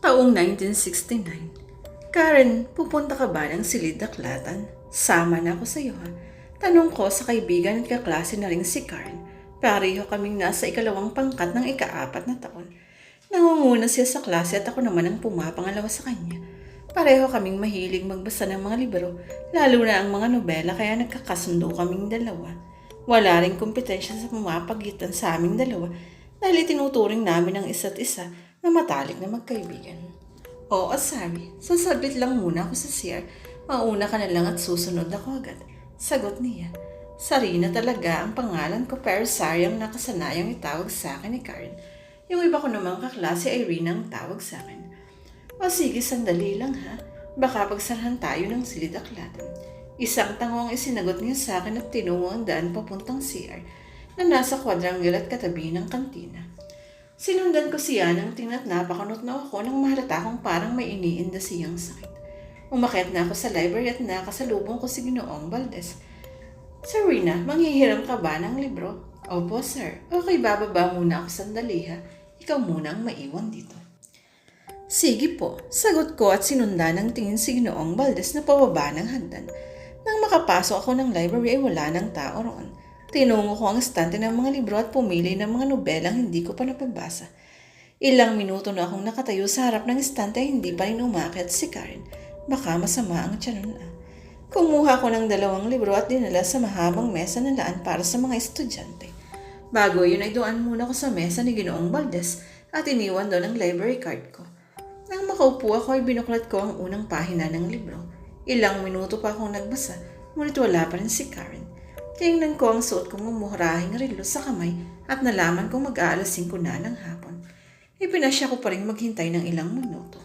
Taong 1969. Karen, pupunta ka ba ng Silid-Aklatan? Sama na ako sa iyo ha. Tanong ko sa kaibigan at kaklase na rin si Karen. Pareho kaming nasa ikalawang pangkat ng ika-4 na taon. Nangunguna siya sa klase at ako naman ang pumapangalawa sa kanya. Pareho kaming mahilig magbasa ng mga libro, lalo na ang mga nobela kaya nagkakasundo kaming dalawa. Wala ring kompetensya sa pumapagitan sa aming dalawa dahil itinuturing namin ang isa't isa na matalik na magkaibigan. Oo, sabi. Sasabit lang muna ako sa CR. Mauna ka na lang at susunod ako agad. Sagot niya. Sarina talaga ang pangalan ko pero Sari ang nakasanayang itawag sa akin ni Karen. Yung iba ko namang kaklase ay Rina ang tawag sa akin. O sige, sandali lang ha. Baka pagsarahan tayo ng Silid-Aklatan. Isang tango ang isinagot niya sa akin at tinungo ang daan papuntang CR na nasa quadrangle at katabi ng kantina. Sinundan ko siya ng tingin at napakanot na ako nang mahalata kong parang may iniinda siyang sakit. Umakyat na ako sa library at nakasalubong ko si Ginoong Valdez. Sir Rina, manghihiram ka ba ng libro? Opo, sir. Okay, bababa muna ako sandali ha. Ikaw muna ang maiwan dito. Sige po, sagot ko at sinundan ng tingin si Ginoong Valdez na pababa ng hagdan. Nang makapasok ako ng library ay wala ng tao roon. Tinungo ko ang estante ng mga libro at pumili ng mga nobelang hindi ko pa napabasa. Ilang minuto na akong nakatayo sa harap ng estante ay hindi pa rin umakyat si Karen. Baka masama ang tiyan na. Kumuha ko ng 2 libro at dinala sa mahabang mesa na laan para sa mga estudyante. Bago yun ay duan muna ko sa mesa ni Ginoong Valdez at iniwan doon ang library card ko. Nang makaupo ako ay binuklat ko ang unang pahina ng libro. Ilang minuto pa akong nagbasa, ngunit wala pa rin si Karen. Tingnan ko ang suot kong umurahing relo sa kamay at nalaman kong mag-aalas 5 na ng hapon. Ipinasya ko pa rin maghintay ng ilang minuto.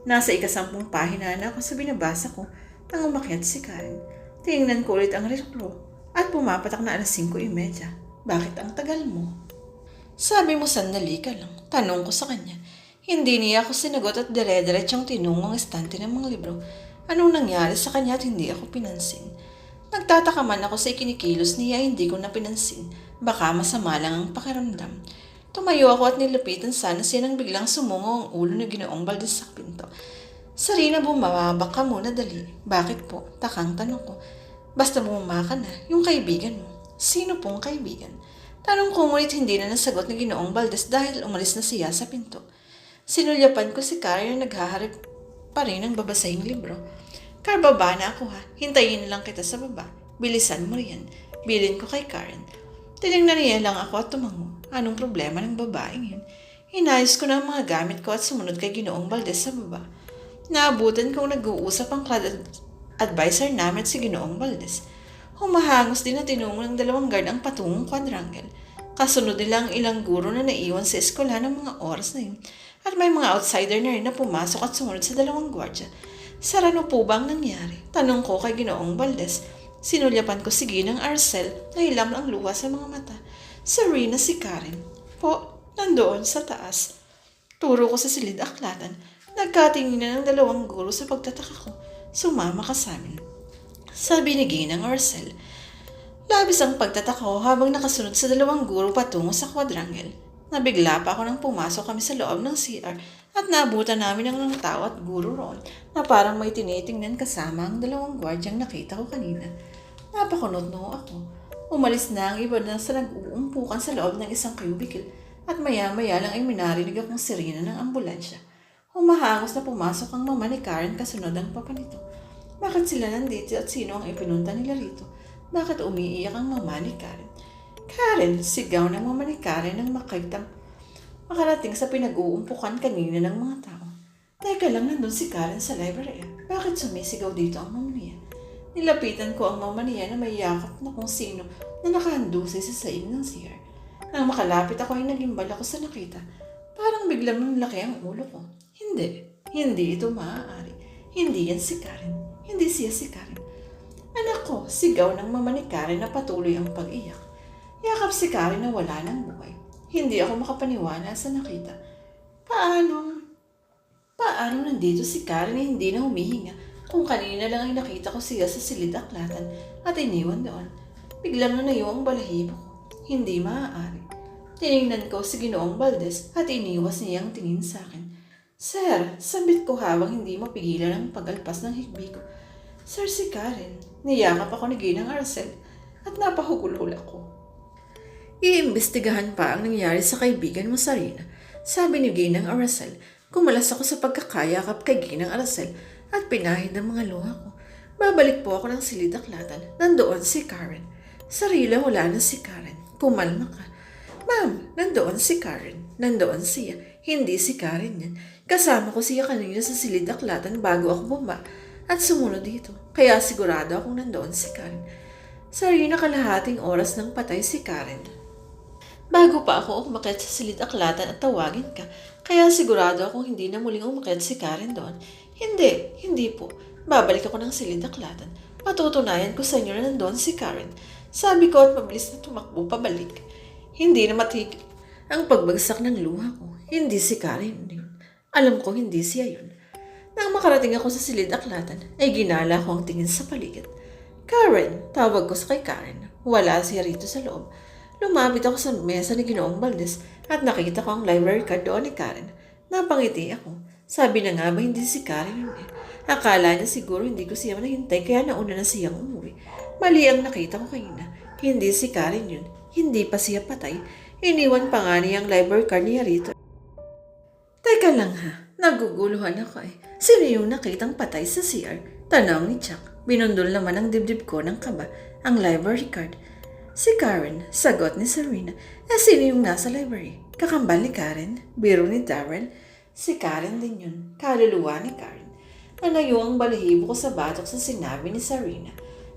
Nasa 10 pahina na ako sa binabasa ko nang umakyat si Karen. Tingnan ko ulit ang relo at pumapatak na alas 5:30. Bakit ang tagal mo? Sabi mo sandali ka lang. Tanong ko sa kanya. Hindi niya ako sinagot at dire-diretsong tinungo ang estante ng mga libro. Anong nangyari sa kanya at hindi ako pinansin? Nagtataka man ako sa ikinikilos niya, hindi ko na pinansin. Baka masama lang ang pakiramdam. Tumayo ako at nilapitan sana siya nang biglang sumungo ang ulo na Ginoong Valdez sa pinto. Sarina, bumababa ka muna dali. Bakit po? Takang tanong ko. Basta bumaba ka na, yung kaibigan mo. Sino pong kaibigan? Tanong ko ngunit hindi na nasagot ni Ginoong Valdez dahil umalis na siya sa pinto. Sinulyapan ko si Karen na naghaharap pa rin ng babasahing libro. Car, baba na ako ha. Hintayin lang kita sa baba. Bilisan mo riyan. Bilin ko kay Karen. Tinignan niya lang ako at tumango. Anong problema ng babaeng yun? Hinayos ko na ang mga gamit ko at sumunod kay Ginoong Valdez sa baba. Naabutan kong nag-uusap ang club advisor namin at si Ginoong Valdez. Humahangos din na tinungo ng 2 guard ang patungong quadrangle. Kasunod nila ang ilang guro na naiwan sa eskwelahan ng mga oras na yun. At may mga outsider na rin na pumasok at sumunod sa 2 gwardya. Sarano po bang nangyari? Tanong ko kay Ginoong Valdez. Sinulyapan ko si Ginang Arcel na hilam ang luha sa mga mata. Sarina, si Karen. Po, nandoon sa taas. Turo ko sa Silid-Aklatan. Nagkatinginan ng 2 guro sa pagtataka ko. Sumama ka sa amin. Sabi ni Ginang Arcel. Labis ang pagtataka ko habang nakasunod sa 2 guro patungo sa quadrangle. Nabigla pa ako nang pumasok kami sa loob ng CR at naabutan namin ang mga tao at guro roon na parang may tinitingnan kasama ang 2 gwardyang nakita ko kanina. Napakunot ako. Umalis na ang iba na sa nag-uumpukan sa loob ng isang cubicle at maya-maya lang ay minarinig akong sirena ng ambulansya. Humahangos na pumasok ang mama ni Karen kasunod ang papa nito. Bakit sila nandito at sino ang ipinunta nila rito? Bakit umiiyak ang mama ni Karen? Karen, sigaw ng mama ni Karen nang makarating sa pinag-uumpukan kanina ng mga tao. Teka lang, nandun si Karen sa library. Bakit sumisigaw dito ang mama niya? Nilapitan ko ang mama niya na may yakap na kung sino na nakahandusay sa saing ng CR. Nang makalapit ako ay nagimbal ako sa nakita. Parang biglang nanlaki ang ulo ko. Hindi ito maaari. Hindi yan si Karen. Hindi siya si Karen. Anak ko, sigaw ng mama ni Karen na patuloy ang pag-iyak. Yakap si Karen na wala ng buhay. Hindi ako makapaniwala sa nakita. Paano nandito si Karen na hindi na humihinga kung kanina lang ay nakita ko siya sa Silid-Aklatan at iniwan doon? Biglang nanayo ang balahibo ko. Hindi maaari. Tinignan ko si Ginoong Valdez at iniwas niya ang tingin sa akin. Sir, sabit ko habang hindi mapigilan ang pagalpas ng higbi ko. Sir, si Karen. Niyakap ako ni Ginang Aracel at napahugulhula ko. Iimbestigahan pa ang nangyari sa kaibigan mo, Sarina. Sabi ni Ginang Aracel. Kumalas ako sa pagkakayakap kay Ginang Aracel at pinahid ang mga luha ko. Babalik po ako ng silidaklatan. Nandoon si Karen. Sarila, wala na si Karen. Kumalma ka. Ma'am, nandoon si Karen. Nandoon siya. Hindi si Karen yan. Kasama ko siya kanina sa silidaklatan bago ako bumaba at sumunod dito. Kaya sigurado akong nandoon si Karen. Sarina, kalahating oras nang patay si Karen. Bago pa ako umakyat sa silidaklatan at tawagin ka, kaya sigurado akong hindi na muling umakyat si Karen doon. Hindi po. Babalik ako ng silidaklatan. Patutunayan ko sa inyo na nandoon si Karen. Sabi ko at mabilis na tumakbo pabalik. Hindi na matigil ang pagbagsak ng luha ko. Hindi si Karen yun. Alam ko hindi siya yun. Nang makarating ako sa silidaklatan, ay ginala ko ang tingin sa paligid. Karen, tawag ko sa kay Karen. Wala siya rito sa loob. Lumapit ako sa mesa ni Ginoong Valdez at nakita ko ang library card doon ni Karen. Napangiti ako. Sabi na nga ba hindi si Karen yun eh. Akala niya siguro hindi ko siya manahintay kaya nauna na siyang umuwi. Mali ang nakita ko kanina. Hindi si Karen yun. Hindi pa siya patay. Iniwan pa nga niya ang library card niya rito. Teka lang ha, naguguluhan ako eh. Sino yung nakitang patay sa CR? Tanong ni Chuck. Binundol naman ang dibdib ko ng kaba ang library card. Si Karen, sagot ni Serena. Sino yung nasa library? Kakambal ni Karen? Biro ni Darrell? Si Karen din yun. Kaluluwa ni Karen. Nanayo ang balahibo ko sa batok sa sinabi ni Serena.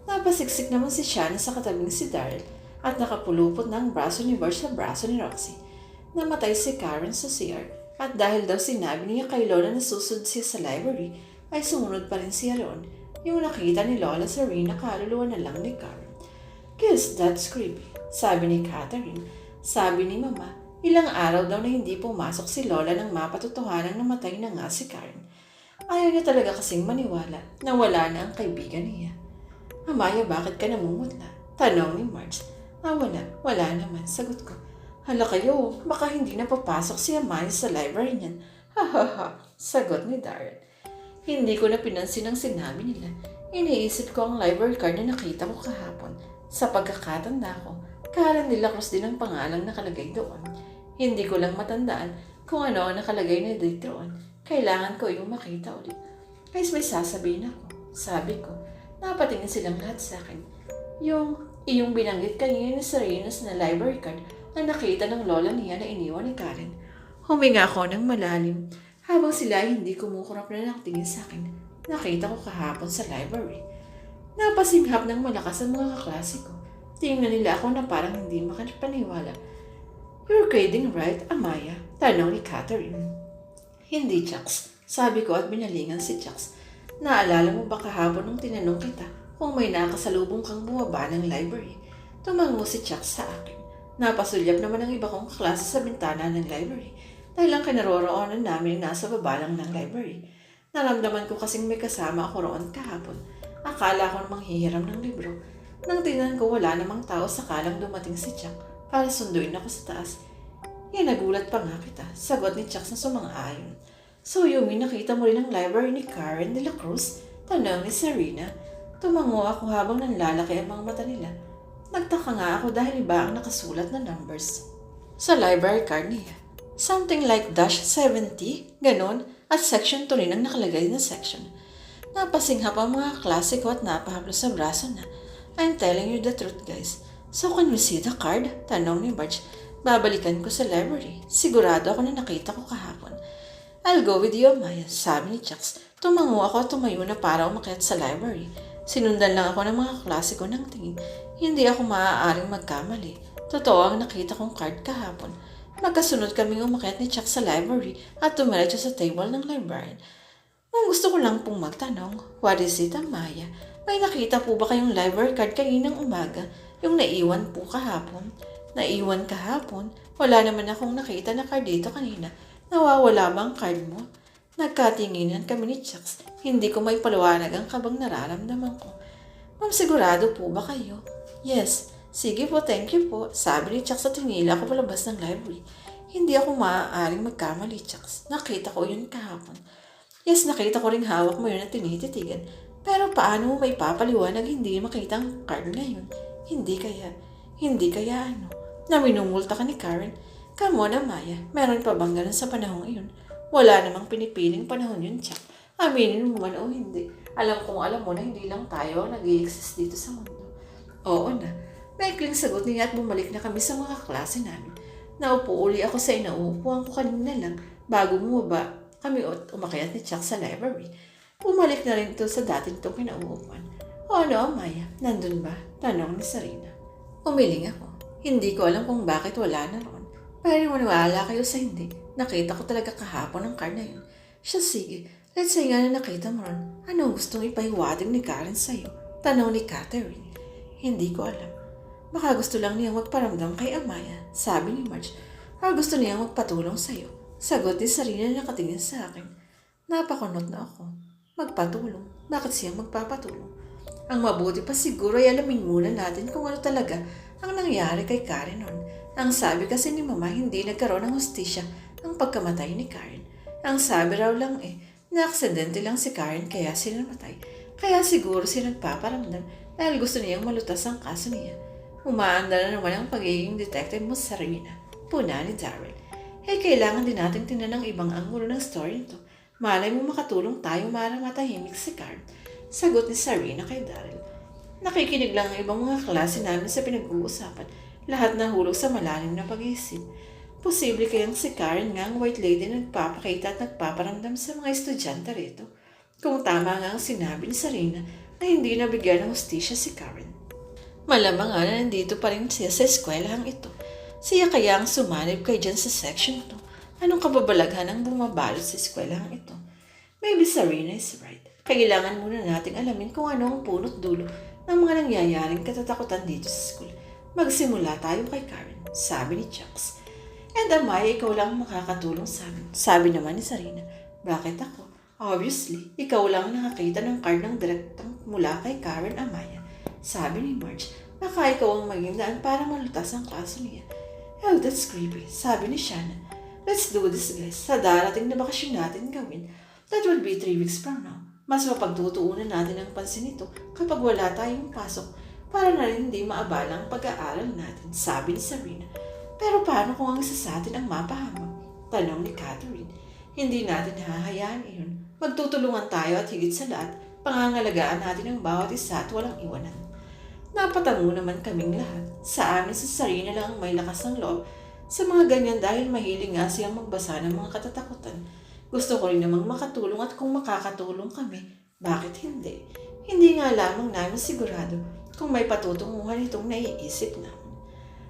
Napasiksik naman si Shanna sa katabing si Darrell at nakapulupot ng braso ni Bart sa braso ni Roxy. Namatay si Karen sa CR. At dahil daw sinabi niya kay Lola na susud siya sa library, ay sumunod pa rin siya roon. Yung nakita ni Lola Serena, kaluluwa na lang ni Karen. Guess that's creepy, sabi ni Catherine. Sabi ni Mama, ilang araw daw na hindi pumasok si Lola nang mapatutuhanang namatay na nga si Karen. Ayaw niya talaga kasing maniwala na wala na ang kaibigan niya. Amaya, bakit ka namumutla? Tanong ni Marge. Wala naman, sagot ko. Hala kayo, baka hindi na papasok si Amaya sa library niyan. Ha, sagot ni Darren. Hindi ko na pinansin ang sinabi nila. Iniisip ko ang library card na nakita ko kahapon. Sa pagkakatanda ko, Karen de la Cruz din ang pangalang nakalagay doon. Hindi ko lang matandaan kung ano ang nakalagay na dito doon. Kailangan ko yung makita ulit. Guys, may sasabihin ako. Sabi ko, napatingin silang lahat sa akin. Iyong binanggit kanina ni Serena's na library card na nakita ng lola niya na iniwan ni Karen. Huminga ako ng malalim habang sila hindi kumukurap na nakatingin sa akin. Nakita ko kahapon sa library. Napasinghap ng malakas ang mga kaklase ko. Tingnan nila ako na parang hindi makapaniwala. You're kidding, right, Amaya? Tanong ni Catherine. Hindi, Chucks. Sabi ko at binalingan si Chucks. Naalala mo ba kahapon nung tinanong kita kung may nakasalubong kang bumaba ng library? Tumango si Chucks sa akin. Napasulyap naman ang iba kong kaklase sa bintana ng library dahil ang kinaroroonan namin nasa baba lang ng library. Naramdaman ko kasing may kasama ako roon kahapon. Akala ko namang hihiram ng libro. Nang tingnan ko wala namang tao sakalang dumating si Chuck para sunduin ako sa taas. Nagulat pa nga kita, sagot ni Chuck na sumang-ayon. So Yumi, nakita mo rin ang library ni Karen de la Cruz? Tanong ni Serena. Tumango ako habang nanlalaki ang mga mata nila. Nagtaka nga ako dahil iba ang nakasulat na numbers sa library card niya. Something like -70, ganon, at section 2 rin ang nakalagay na section. Napasinghap ang mga klase ko at napahaplo sa braso na, I'm telling you the truth, guys. So can we see the card? Tanong ni Barge. Babalikan ko sa library. Sigurado ako na nakita ko kahapon. I'll go with you, Maya, sabi ni Chucks. Tumango ako at tumayo na para umakyat sa library. Sinundan lang ako ng mga klase ko ng tingin. Hindi ako maaaring magkamali. Totoo ang nakita kong card kahapon. Magkasunod kaming umakyat ni Chuck sa library at tumiretso sa table ng librarian. Ang gusto ko lang pong magtanong, what is it, Amaya? May nakita po ba kayong library card kaninang umaga? Yung naiwan po kahapon? Naiwan kahapon? Wala naman akong nakita na card dito kanina. Nawawala ba ang card mo? Nagkatinginan kami ni Chucks. Hindi ko may paliwanag ang kabang nararamdaman ko. Ma'am, sigurado po ba kayo? Yes. Sige po, thank you po. Sabi ni Chucks at hinila ako palabas ng library. Hindi ako maaaring magkamali, Chaks. Nakita ko yun kahapon. Yes, nakita ko ring hawak mo yun at tinititigan. Pero paano mo may papaliwanag hindi makita ang card ngayon? Hindi kaya ano? Na minumulta ka ni Karen? Come on, Amaya. Meron pa bang ganun sa panahong iyon? Wala namang pinipiling panahon yun, Chak. Aminin mo man o hindi. Alam mo na hindi lang tayo nag-i-exist dito sa mundo. Oo na. Maikling sagot niya at bumalik na kami sa mga klase namin. Naupo uli ako sa inaupuan ko kanina lang bago bumaba kami at umakyat ni Chuck sa library. Bumalik na rin ito sa dating itong kinauupuan. O ano, Amaya? Nandun ba? Tanong ni Sarina. Umiling ako. Hindi ko alam kung bakit wala na roon. Pero maniwala kayo sa hindi. Nakita ko talaga kahapon ang card na yun. Siya sige. Let's say nga na nakita mo ron. Ano gustong ipahiwatig ni Karen sa'yo? Tanong ni Catherine. Hindi ko alam. Baka gusto lang niyang magparamdam kay Amaya, sabi ni Marge. O gusto niyang magpatulong sa'yo. Sagot ni Sarina na nakatingin sa akin. Napakunot na ako. Magpatulong? Bakit siya magpapatulong? Ang mabuti pa siguro ay alamin muna natin kung ano talaga ang nangyari kay Karen noon. Ang sabi kasi ni Mama hindi nagkaroon ng hustisya ang pagkamatay ni Karen. Ang sabi raw lang na aksidente lang si Karen kaya siya namatay. Kaya siguro siya nagpaparamdam dahil gusto niyang malutas ang kaso niya. Umaanda na naman ang pagiging detective mo sa Sarina. Puna ni Daryl. Kailangan din natin tingnan ang ibang anggulo ng story nito. Malay mo makatulong tayo para matahimik si Karen. Sagot ni Sarina kay Daryl. Nakikinig lang ang ibang mga klase namin sa pinag-uusapan. Lahat nahulog sa malalim na pag-iisip. Posible kayang si Karen nga ang white lady na nagpapakita at nagpaparamdam sa mga estudyante rito. Kung tama nga ang sinabi ni Sarina na hindi nabigyan ng hustisya si Karen. Malamang nga na nandito pa rin siya sa eskwelahang ito. Siya kaya ang sumanib kay dyan sa section to. Anong kababalaghan ang bumabalot sa eskwelahang ito? Maybe Sarina is right. Kailangan muna nating alamin kung ano ang punot dulo ng mga nangyayaring katatakutan dito sa school. Magsimula tayo kay Karen, sabi ni Chucks. And Amaya, ikaw lang makakatulong sa amin, sabi naman ni Sarina. Bakit ako? Obviously, ikaw lang nakakita ng card ng direktang mula kay Karen, Amaya. Sabi ni Marge, baka ikaw ang maging daan para malutas ang kaso niya. Oh, that's creepy, sabi ni Shannon. Let's do this, guys. Sa darating na bakasyon natin gawin. That will be 3 weeks from now. Mas mapagtutuunan natin ang pansin nito kapag wala tayong pasok para na rin hindi maabala ang pag-aaral natin, sabi ni Sabrina. Pero paano kung ang isa sa atin ang mapahamak? Tanong ni Catherine. Hindi natin hahayaan iyon. Magtutulungan tayo at higit sa lahat, pangangalagaan natin ang bawat isa at walang iwanan. Napatango naman kaming lahat. Sa amin si Sarina lang ang may lakas ng loob sa mga ganyan dahil mahilig nga siyang magbasa ng mga katatakutan. Gusto ko rin namang makatulong at kung makakatulong kami, bakit hindi? Hindi nga lamang namin sigurado kung may patutunguhan itong naiisip namin.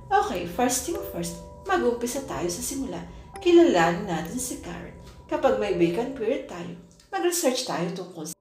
Okay, first thing first, mag-umpisa tayo sa simula. Kilalanin natin si Karen. Kapag may vacant period tayo, mag-research tayo tungkol